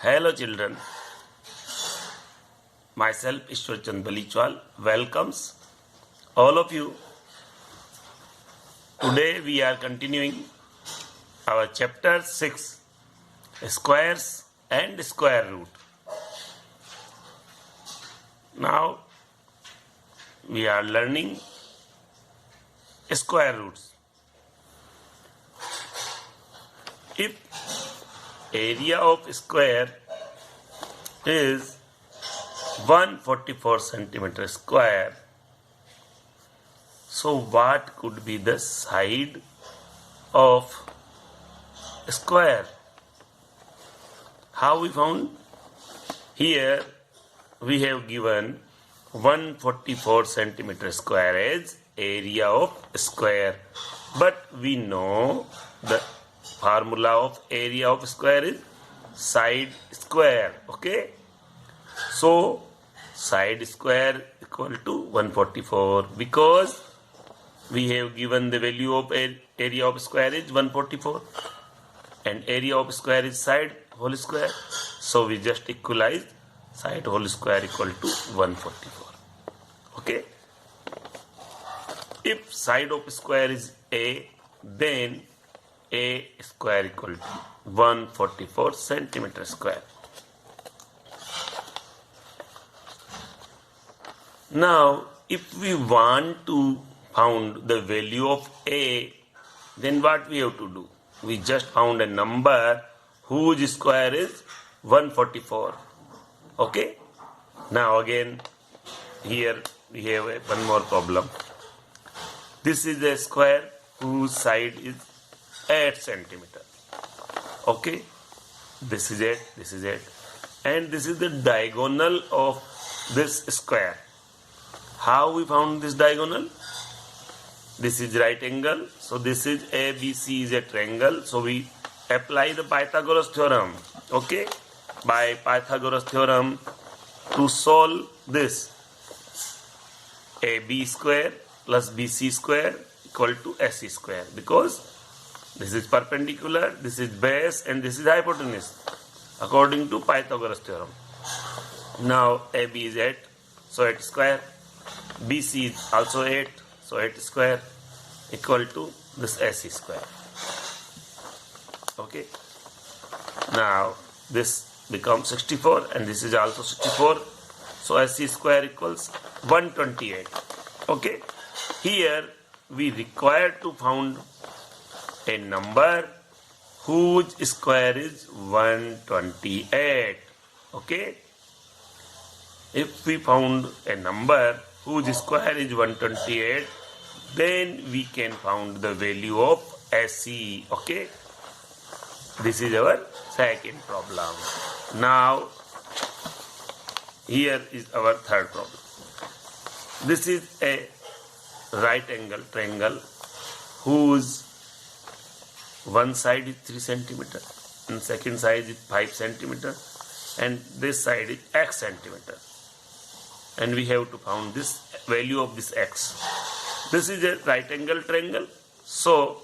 Hello children, myself Ishwar Chand Balichwal welcomes all of you. Today we are continuing our chapter 6, squares and square root. Now we are learning square roots. If area of square is 144 centimeter square, so what could be the side of square? How we found? Here we have given 144 centimeter square as area of square, but we know the formula of area of square is side square. Okay, so side square equal to 144 because we have given the value of area of square is 144 and area of square is side whole square, so we just equalize side whole square equal to 144. Okay, if side of square is a, then a square equal to 144 centimeter square. Now if we want to found the value of a, then what we have to do? We just found a number whose square is 144. Okay, now again here we have one more problem. This is a square whose side is 8 centimeter. Okay, this is 8, this is 8, and this is the diagonal of this square. How we found this diagonal? This is right angle, so this is ABC is a triangle, so we apply the Pythagoras theorem. Okay, by Pythagoras theorem to solve this, AB square plus BC square equal to AC square, because this is perpendicular, this is base, and this is hypotenuse according to Pythagoras theorem. Now AB is 8, so 8 square, BC is also 8, so 8 square equal to this AC square. Okay, now this becomes 64 and this is also 64, so AC square equals 128. Okay, here we require to found a number whose square is 128. Okay, if we found a number whose square is 128, then we can found the value of AC. Okay, this is our second problem. Now here is our third problem. This is a right angle triangle whose one side is 3 centimeter and second side is 5 centimeter and this side is x centimeter, and we have to found this value of this x. This is a right angle triangle, so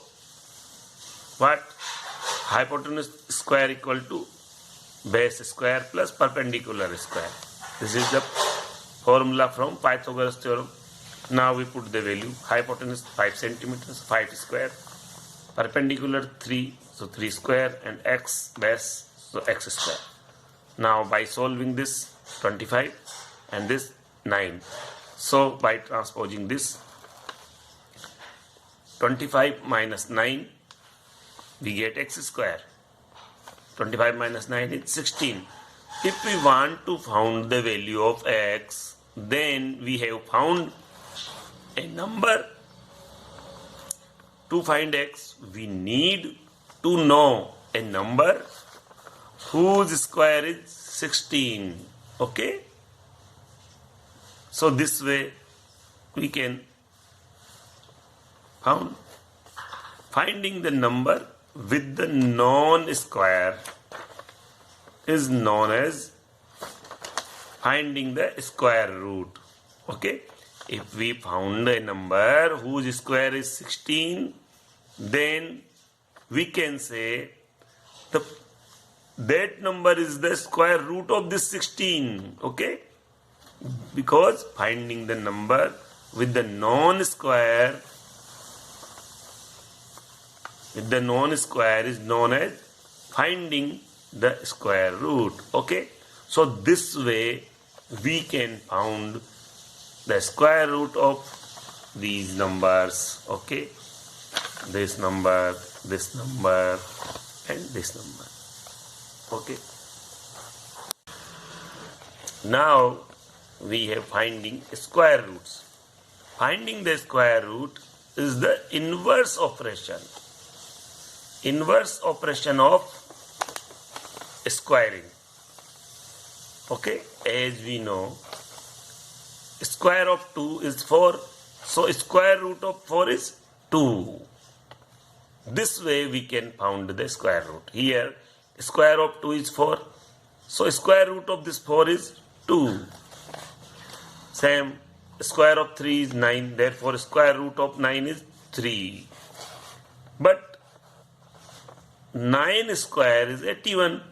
what? Hypotenuse square equal to base square plus perpendicular square. This is the formula from Pythagoras theorem. Now we put the value. Hypotenuse 5 centimeters, 5 square, perpendicular 3, so 3 square, and x base, so x square. Now by solving this 25 and this 9, so by transposing this 25 minus 9, we get x square. 25 minus 9 is 16. If we want to found the value of x, then we have found a number. To find x, we need to know a number whose square is 16. Okay, so this way we can found. Finding the number with the known square is known as finding the square root. Okay, if we found a number whose square is 16, then we can say that number is the square root of this 16. Okay, because finding the number with the non-square is known as finding the square root. Okay, so this way we can found the square root of these numbers. Okay, this number, and this number. Okay, now we have finding square roots. Finding the square root is the inverse operation of squaring. Okay, as we know, square of 2 is 4, so square root of 4 is 2. This way we can find the square root. Here square of 2 is 4, so square root of this 4 is 2. Same, square of 3 is 9, therefore square root of 9 is 3. But 9 square is 81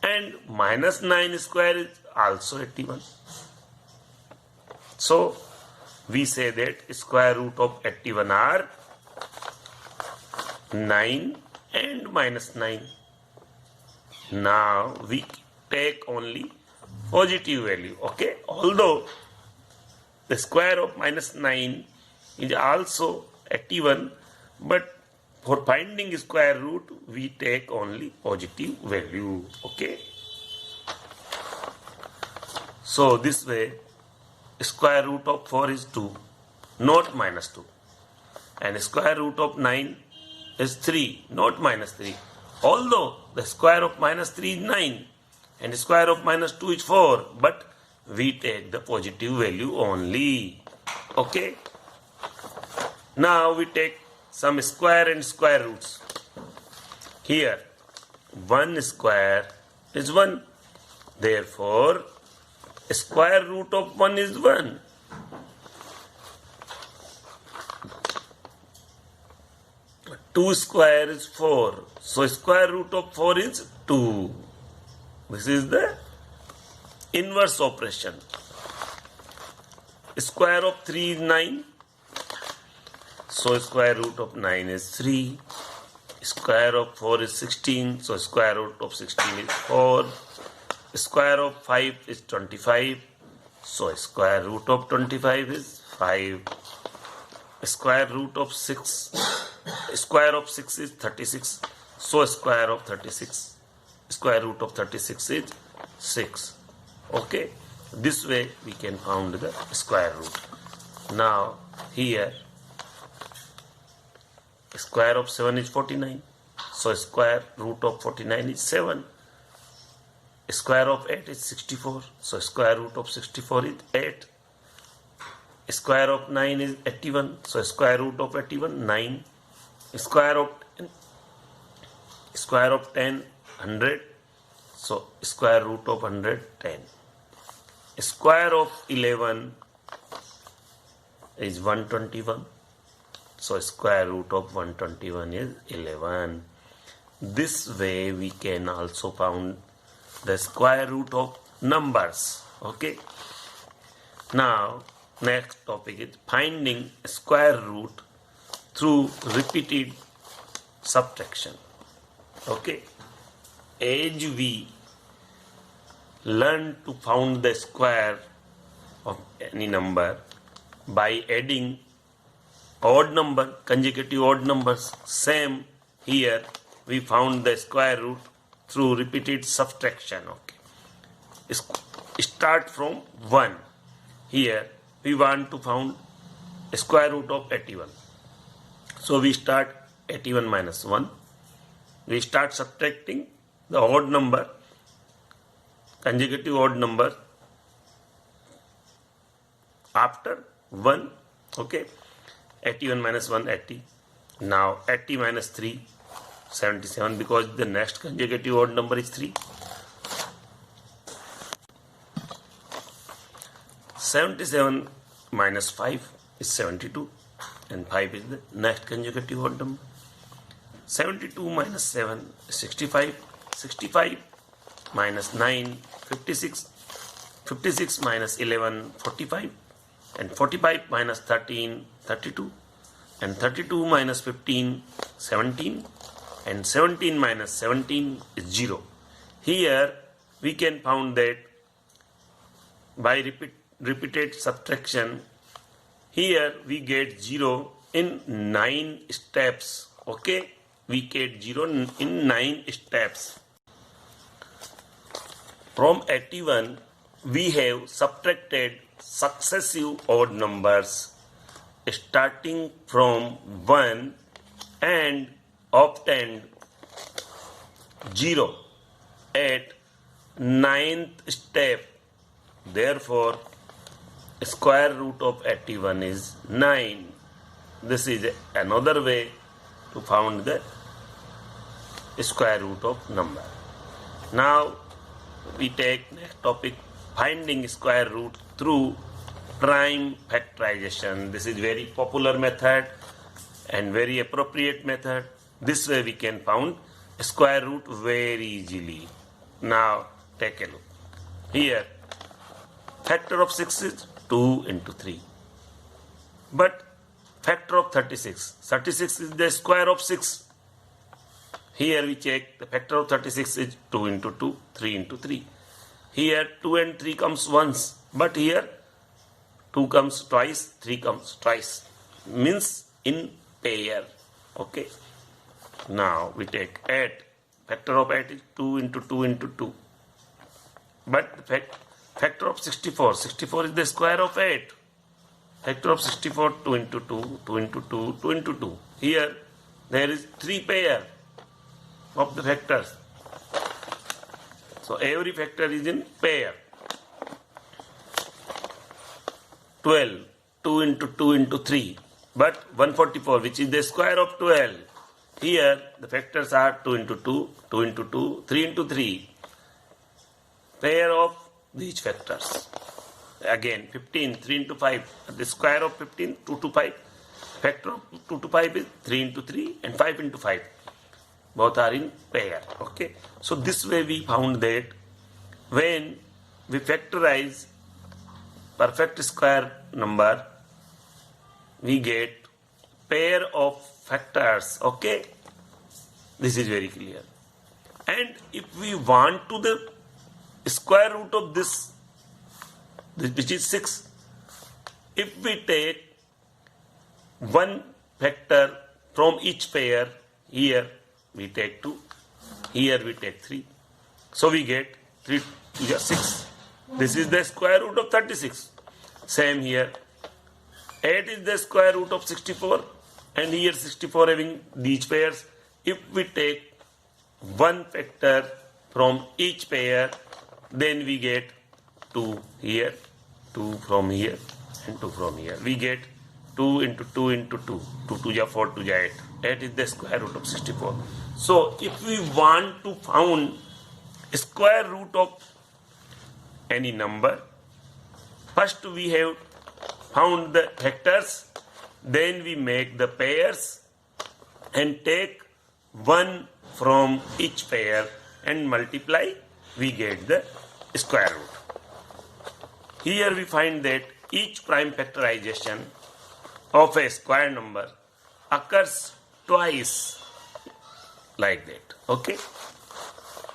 and minus 9 square is also 81. So we say that square root of 81 are 9 and minus 9. Now we take only positive value. Okay, although the square of minus 9 is also 81, but for finding square root we take only positive value. Okay, so this way square root of 4 is 2, not minus 2, and square root of 9 is 3, not minus 3. Although the square of minus 3 is 9 and square of minus 2 is 4, but we take the positive value only. Okay, now we take some square and square roots. Here 1 square is 1, therefore square root of 1 is 1. Two square is 4, so square root of 4 is 2. This is the inverse operation. Square of 3 is 9, so square root of 9 is 3. Square of 4 is 16, so square root of 16 is 4. Square of 5 is 25, so square root of 25 is 5. Square root of 6 is 36, so square of 36, square root of 36 is 6. Okay, this way we can find the square root. Now here square of 7 is 49, so square root of 49 is 7. Square of 8 is 64, so square root of 64 is 8. Square of 9 is 81, so square root of 81 9. Square of 10 100, so square root of 100 10. Square of 11 is 121, so square root of 121 is 11. This way we can also find the square root of numbers. Okay, now next topic is finding square root through repeated subtraction. Okay, as we learn to find the square of any number by adding odd number, consecutive odd numbers, same here we found the square root through repeated subtraction. Okay, start from 1. Here we want to find square root of 81, so we start 81 minus 1. We start subtracting the odd number, consecutive odd number after 1. Okay, 81 minus 1 80. Now 80 minus 3 77, because the next consecutive odd number is 3. 77 minus 5 is 72, and 5 is the next consecutive odd number. 72 minus 7 is 65. 65 minus 9, 56. 56 minus 11, 45. And 45 minus 13, 32. And 32 minus 15, 17. And 17 minus 17 is 0. Here we can find that by repeated subtraction, here we get 0 in 9 steps. Okay, we get 0 in 9 steps. From 81, we have subtracted successive odd numbers starting from 1 and obtained 0 at 9th step. Therefore, square root of 81 is 9. This is another way to find the square root of number. Now we take next topic, finding square root through prime factorization. This is very popular method and very appropriate method. This way we can find square root very easily. Now take a look. Here factor of 6 is 2 into 3. But factor of 36. 36 is the square of 6. Here we check the factor of 36 is 2 into 2, 3 into 3. Here 2 and 3 comes once. But here 2 comes twice, 3 comes twice. Means in pair. Okay. Now we take 8. Factor of 8 is 2 into 2 into 2. But the factor of 64. 64 is the square of 8. Factor of 64, 2 into 2, 2 into 2, 2 into 2. Here there is 3 pair of the factors. So every factor is in pair. 12, 2 into 2 into 3. But 144, which is the square of 12. Here the factors are 2 into 2, 2 into 2, 3 into 3. Pair of these factors. Again 15, 3 into 5. The square of 15, 2 to 5. Factor of 2 to 5 is 3 into 3 and 5 into 5. Both are in pair. Okay. So this way we found that when we factorize perfect square number, we get pair of factors. Okay. This is very clear. And if we want to the square root of this, which is 6, if we take one factor from each pair, here we take 2, here we take 3. So we get 3 to 6. This is the square root of 36. Same here. 8 is the square root of 64. And here 64 having these pairs. If we take one factor from each pair, then we get 2 here, 2 from here, and 2 from here. We get 2 into 2 into 2. 2 to 4 to 8. 8 is the square root of 64. So if we want to find square root of any number, first we have found the factors, then we make the pairs and take one from each pair and multiply, we get the square root. Here we find that each prime factorization of a square number occurs twice, like that. Okay.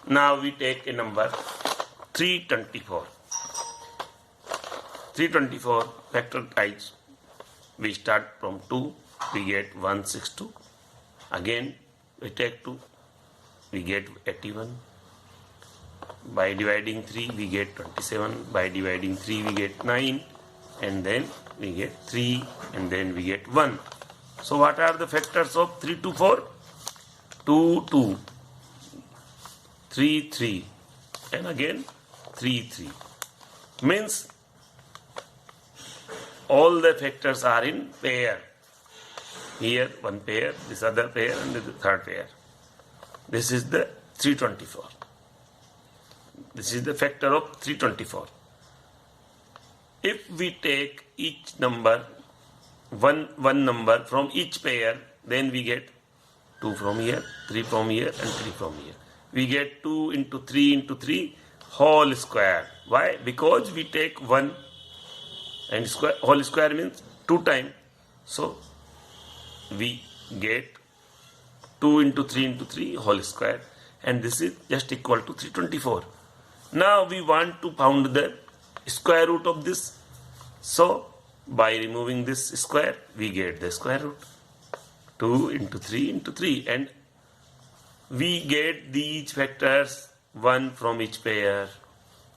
Now we take a number 324. 324 factorize. We start from 2, we get 162. Again we take 2, we get 81. By dividing 3 we get 27. By dividing 3 we get 9. And then we get 3 and then we get 1. So what are the factors of 3 to 4? 2, 2, 3, 3, and again 3, 3. Means all the factors are in pair. Here one pair, this other pair, and the third pair. This is the 324. This is the factor of 324. If we take each number, one number from each pair, then we get 2 from here, 3 from here, and 3 from here. we get 2 into 3 into 3 whole square. Why? Because we take 1 and square, whole square means 2 times. So we get 2 into 3 into 3 whole square, and this is just equal to 324. Now we want to find the square root of this. So by removing this square, we get the square root. 2 into 3 into 3, and we get these factors 1 from each pair,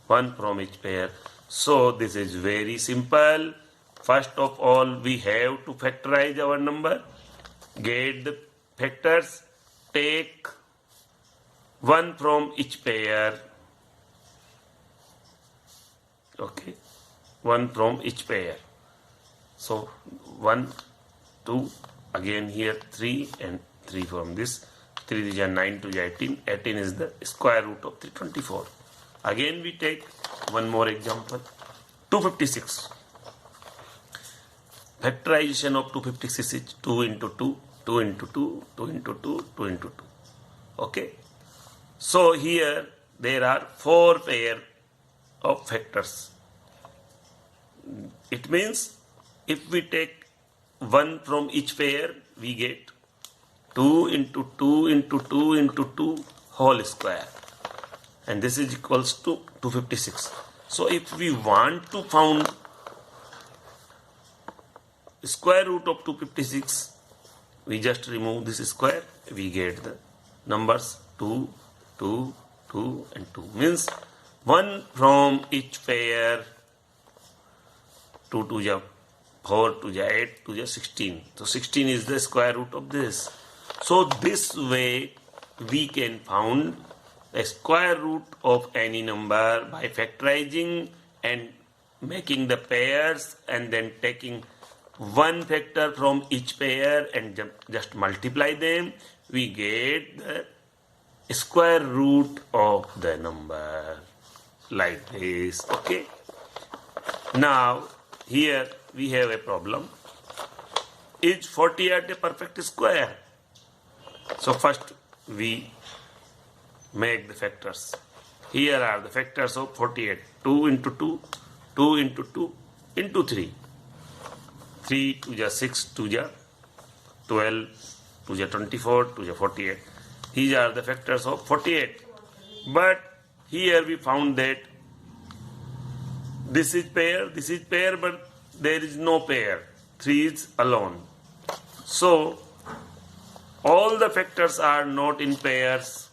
1 from each pair. So this is very simple. First of all, we have to factorize our number, get the factors, take 1 from each pair. Okay, 1 from each pair. So 1, 2, again here 3 and 3 from this. 3 is 9, 2 is 18. 18 is the square root of 324. Again we take one more example. 256. Factorization of 256 is 2 into 2, 2 into 2, 2 into 2, 2 into 2. Okay. So here there are 4 pair of factors. It means if we take 1 from each pair, we get 2 into 2 into 2 into 2 whole square, and this is equals to 256. So if we want to find square root of 256, we just remove this square, we get the numbers 2, 2, 2 and 2, means 1 from each pair. 2 to the 4 to the 8 to the 16. So 16 is the square root of this. So this way we can find the square root of any number by factorizing and making the pairs, and then taking one factor from each pair and just multiply them. We get the square root of the number like this. Okay. Now here we have a problem. Is 48 a perfect square? So first we make the factors. Here are the factors of 48. 2 into 2, 2 into 2 into 3. 3 to the 6 to the 12 to the 24 to the 48. These are the factors of 48. But here we found that this is pair, but there is no pair. 3 is alone. So all the factors are not in pairs.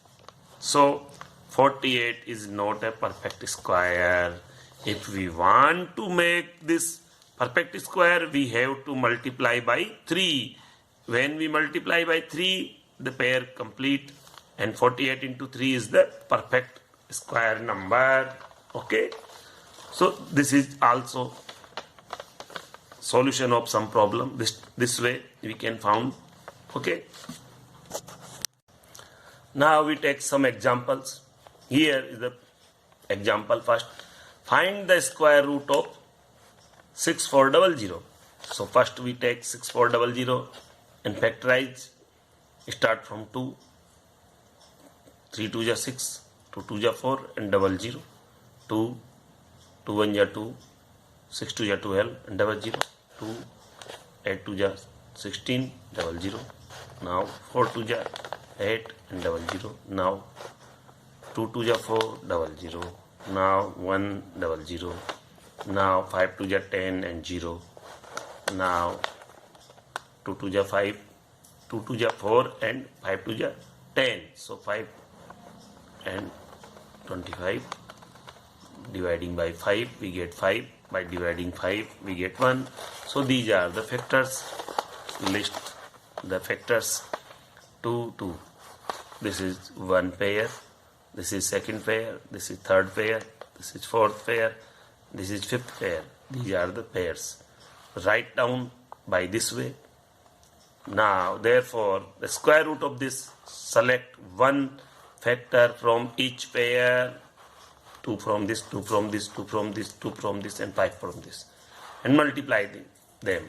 So 48 is not a perfect square. If we want to make this perfect square, we have to multiply by 3. When we multiply by 3, the pair complete, and 48 into 3 is the perfect square number. Okay. So this is also solution of some problem. This way we can found. Okay. Now we take some examples. Here is the example first. Find the square root of 6400. So first we take 6400 and factorize. Start from 2. 3 2 is 6, 2 2 is 4 and 00. 2 2 1 is 2, 6 2 is 12 and 00. 2 8 2 is 16, 00. Now 4 2 is 8 and 00. Now 2 2 is 4, 00. Now 1 00. Now 5 2 is 10 and 0. Now 2 2 is 5, 2 2 is 4 and 5 2 is 10. So 5 and 25. Dividing by 5 we get 5. By dividing 5 we get 1. So these are the factors. List the factors. 2 2. This is one pair. This is second pair. This is third pair. This is fourth pair. This is fifth pair. These are the pairs. Write down by this way. Now therefore the square root of this, select one factor from each pair. 2 from this, 2 from this, 2 from this, 2 from this and 5 from this, and multiply them.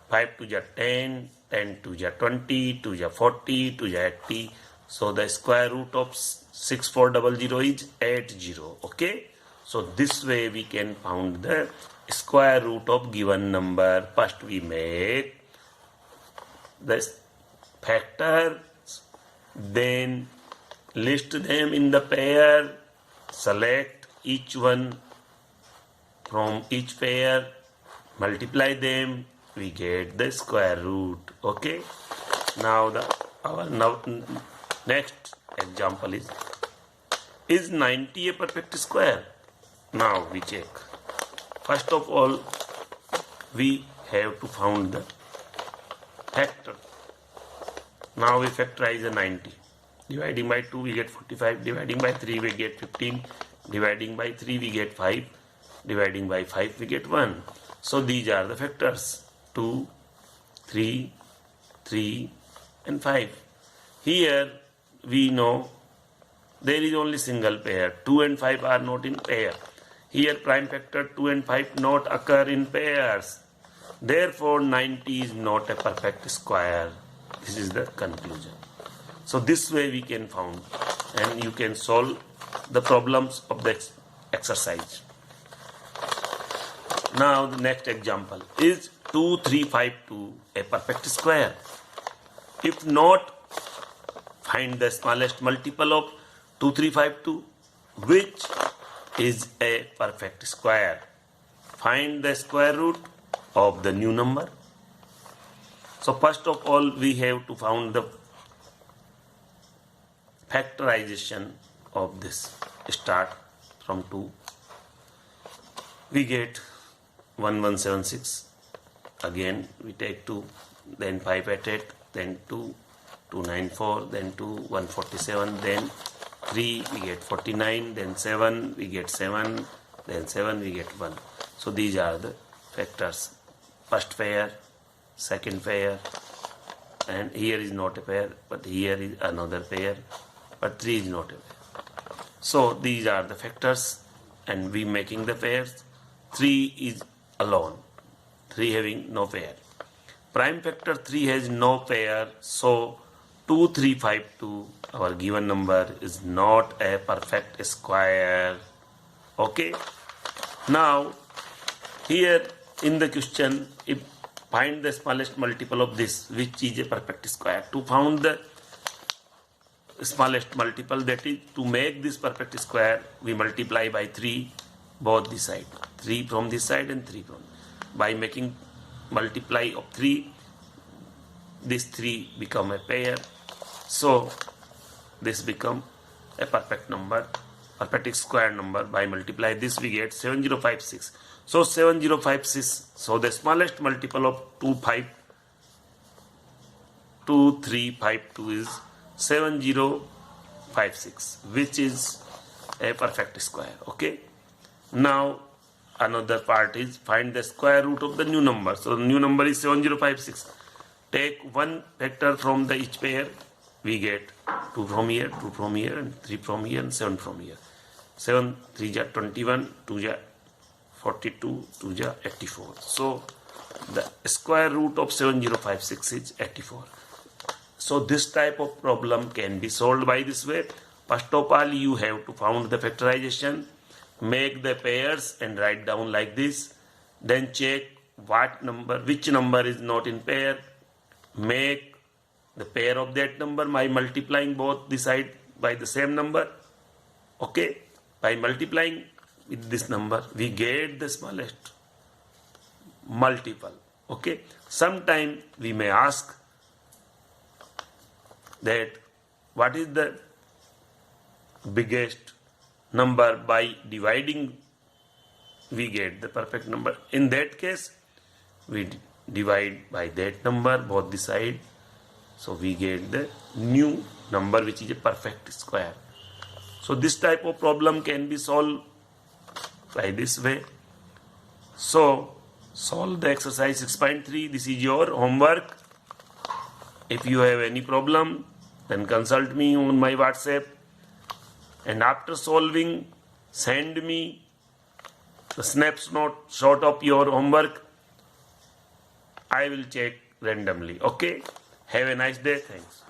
5 to the 10, 10 to the 20, to the 40, to the 80, So the square root of 6400 is 80. Okay. So this way we can find the square root of given number. First we make the factors, then list them in the pair, select each one from each pair, multiply them, we get the square root. Okay. Now our next example is 90 a perfect square? Now we check. First of all, we have to find the factor. Now we factorize the 90. Dividing by 2 we get 45, dividing by 3 we get 15, dividing by 3 we get 5, dividing by 5 we get 1. So these are the factors 2, 3, 3 and 5. Here we know there is only single pair. 2 and 5 are not in pair. Here prime factor 2 and 5 not occur in pairs. Therefore 90 is not a perfect square. This is the conclusion. So this way we can find and you can solve the problems of the exercise. Now the next example is 2352 a perfect square? If not, find the smallest multiple of 2352, which is a perfect square. Find the square root of the new number. So first of all we have to find the factorization of this. Start from 2. We get 1176. Again we take 2, then 588, then 2, 294, then 2, 147, then 3 we get 49, then 7 we get 7, then 7 we get 1. So these are the factors. First pair, second pair, and here is not a pair, but here is another pair, but 3 is not a pair. So these are the factors and we making the pairs. 3 is alone, 3 having no pair. Prime factor 3 has no pair, so 2352, our given number, is not a perfect square. Okay. Now here in the question, if find the smallest multiple of this, which is a perfect square. To find the smallest multiple, that is to make this perfect square, we multiply by 3 both the side, 3 from this side and 3 from. By making multiply of 3, this 3 become a pair. So this become a perfect number, perfect square number. By multiply this we get 7056. So 7056. So the smallest multiple of 2352 is 7056, which is a perfect square. Okay. Now another part is find the square root of the new number. So the new number is 7056. Take one factor from the each pair. We get 2 from here, 2 from here, and 3 from here, and 7 from here. 7 3 ja 21, 2 ja 42, 2 ja 84. So the square root of 7056 is 84. So this type of problem can be solved by this way. First of all, you have to find the factorization, make the pairs and write down like this. Then check which number is not in pair. Make the pair of that number by multiplying both the side by the same number. Okay. By multiplying with this number, we get the smallest multiple. Okay. Sometime we may ask that what is the biggest number? By dividing we get the perfect number. In that case we divide by that number both the side, so we get the new number, which is a perfect square. So this type of problem can be solved by this way. So solve the exercise 6.3. This is your homework. If you have any problem, then consult me on my WhatsApp, and after solving send me the snapshot of your homework. I will check randomly. Okay. Have a nice day. Thanks.